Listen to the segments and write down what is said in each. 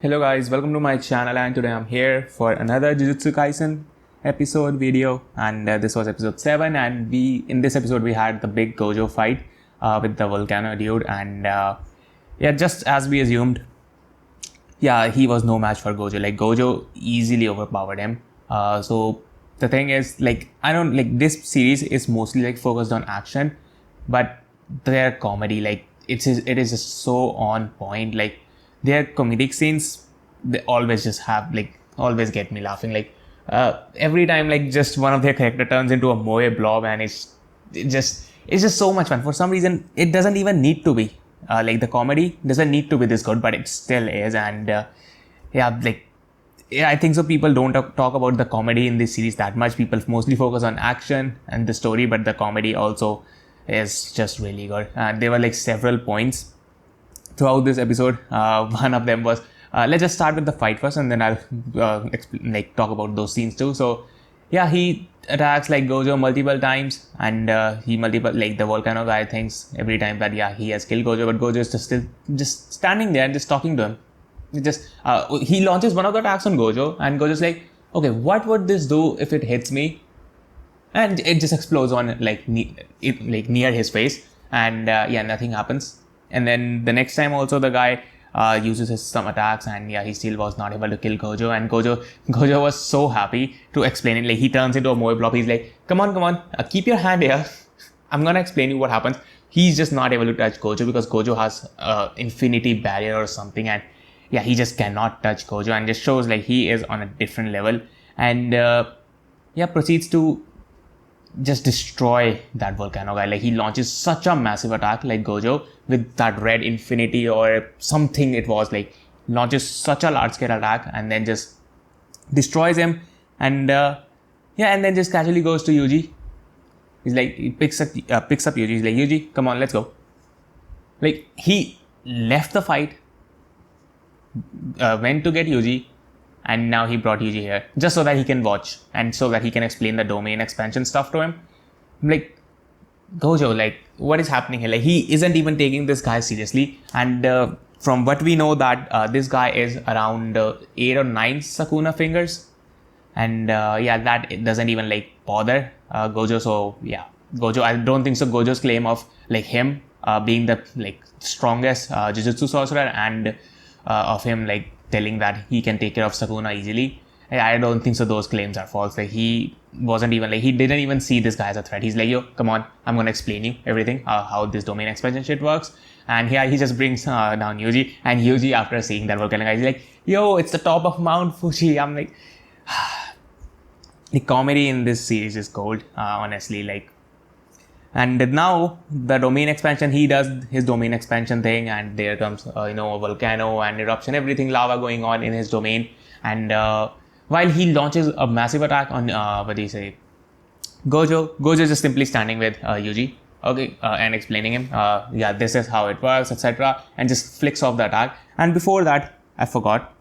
Hello guys, welcome to my channel and today I'm here for another Jujutsu Kaisen episode video and this was episode 7 and in this episode we had the big Gojo fight with the Volcano dude and yeah, just as we assumed, yeah, he was no match for Gojo. Like Gojo easily overpowered him. So the thing is, like, I don't like this series is mostly like focused on action, but their comedy, like it is just so on point. Like their comedic scenes, they always just have like always get me laughing. Like every time, like just one of their character turns into a moe blob, and it's just so much fun. For some reason, it doesn't even need to be. Like the comedy doesn't need to be this good, but it still is. And yeah, like yeah, I think so. People don't talk about the comedy in this series that much. People mostly focus on action and the story, but the comedy also is just really good. And there were like several points throughout this episode. One of them was let's just start with the fight first, and then I'll talk about those scenes too. So yeah, he attacks like Gojo multiple times, and he the volcano guy thinks every time that yeah, he has killed Gojo, but Gojo is still just standing there and just talking to him. He launches one of the attacks on Gojo, and Gojo's like, okay, what would this do if it hits me? And it just explodes on near his face, and yeah, nothing happens. And then the next time also the guy uses some attacks, and yeah, he still was not able to kill Gojo. And Gojo was so happy to explain it. Like he turns into a moe blob. He's like, come on, keep your hand here. I'm gonna explain you what happens. He's just not able to touch Gojo because Gojo has infinity barrier or something, and yeah, he just cannot touch Gojo, and just shows like he is on a different level. And yeah, proceeds to just destroy that volcano guy. Like he launches such a massive attack like Gojo with that red infinity or something it was, like launches such a large scale attack and then just destroys him. And yeah, and then just casually goes to Yuji. He's like, he picks up Yuji. He's like, Yuji, come on, let's go. Like he left the fight, went to get Yuji, and now he brought Yuji here just so that he can watch and so that he can explain the domain expansion stuff to him. I'm like, Gojo, like what is happening here? Like he isn't even taking this guy seriously. And from what we know that this guy is around 8 or 9 Sakuna fingers. And yeah, that it doesn't even like bother Gojo. So yeah, Gojo, I don't think so. Gojo's claim of like him being the like strongest Jujutsu sorcerer and of him like telling that he can take care of Sakuna easily, I don't think so. Those claims are false. Like he wasn't even like, he didn't even see this guy as a threat. He's like, yo, come on, I'm gonna explain you everything, how this domain expansion shit works. And here he just brings down Yuji, and Yuji, after seeing that volcano guy, he's like, yo, it's the top of Mount Fuji. I'm like, the comedy in this series is gold, honestly. Like, and now the domain expansion, he does his domain expansion thing, and there comes a volcano and eruption, everything, lava going on in his domain. And while he launches a massive attack on Gojo is just simply standing with Yuji, okay, and explaining him, yeah, this is how it works, etc., and just flicks off the attack. And before that, I forgot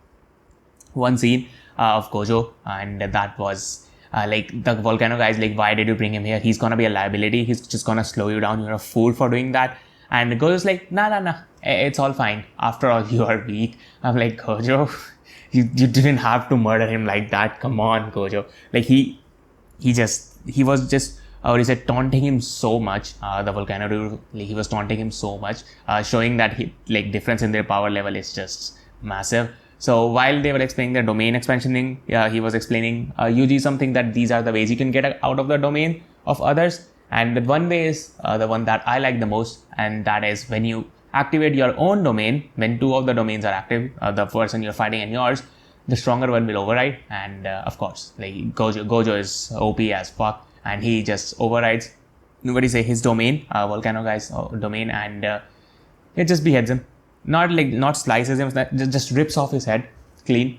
one scene of Gojo, and that was like the volcano guy is like, why did you bring him here? He's gonna be a liability. He's just gonna slow you down. You're a fool for doing that. And Gojo's like, nah, it's all fine. After all, you are weak. I'm like, Gojo, you didn't have to murder him like that. Come on, Gojo. Like he was just taunting him so much. The volcano dude, like, he was taunting him so much, showing that difference in their power level is just massive. So while they were explaining the domain expansion thing, he was explaining Yuji something that these are the ways you can get out of the domain of others. And the one way is the one that I like the most, and that is when you activate your own domain, when 2 of the domains are active, the person you're fighting and yours, the stronger one will override. And of course, like Gojo is OP as fuck, and he just overrides, his domain, Volcano guy's domain, and it just beheads him. Not slices him, just rips off his head clean.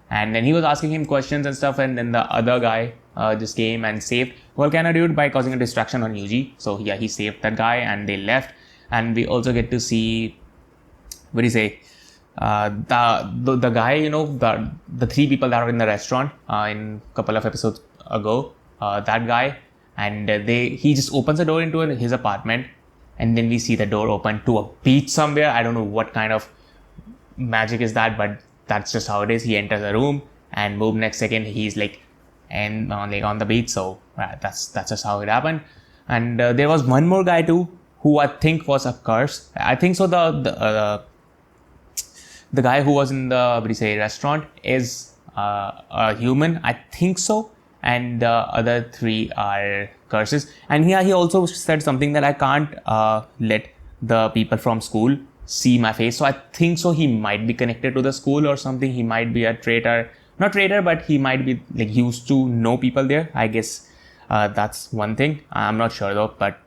And then he was asking him questions and stuff, and then the other guy just came and saved Volcano dude by causing a distraction on Yuji. So yeah, he saved that guy and they left. And we also get to see, the guy, the 3 people that are in the restaurant in a couple of episodes ago, that guy, and he just opens the door into his apartment. And then we see the door open to a beach somewhere. I don't know what kind of magic is that, but that's just how it is. He enters a room and boom, next second he's like and on the beach. So that's just how it happened. And there was one more guy too who I think was a curse. I think so. The guy who was in the restaurant is a human. I think so. And the other three are curses. And here he also said something that I can't let the people from school see my face. So I think so he might be connected to the school or something. He might be a traitor. Not traitor, but he might be like used to know people there. I guess that's one thing. I'm not sure though. But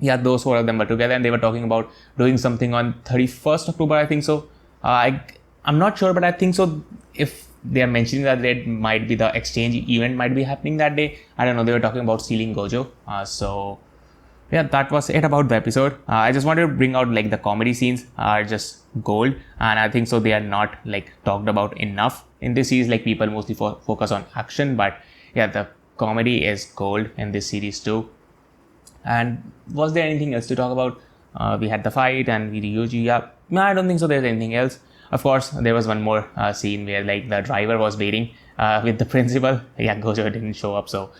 yeah, those four of them were together and they were talking about doing something on 31st October, I think so. I'm not sure, but I think so. If they are mentioning that there might be the exchange event might be happening that day. I don't know. They were talking about stealing Gojo. So yeah, that was it about the episode. I just wanted to bring out like the comedy scenes are just gold, and I think so they are not like talked about enough in this series. Like people mostly focus on action, but yeah, the comedy is gold in this series too. And was there anything else to talk about? We had the fight and we Ryuji. Yeah, no, I don't think so. There's anything else. Of course, there was one more scene where like the driver was waiting with the principal. Yeah, Gojo didn't show up, so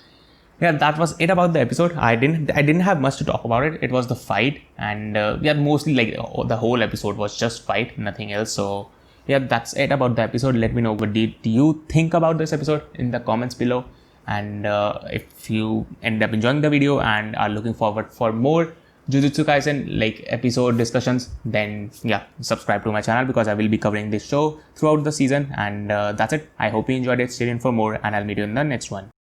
yeah, that was it about the episode. I didn't have much to talk about it. It was the fight, and yeah, mostly like the whole episode was just fight, nothing else. So yeah, that's it about the episode. Let me know what did you think about this episode in the comments below. And if you end up enjoying the video and are looking forward for more Jujutsu Kaisen like episode discussions, then yeah, subscribe to my channel because I will be covering this show throughout the season. And that's it. I hope you enjoyed it. Stay tuned for more, and I'll meet you in the next one.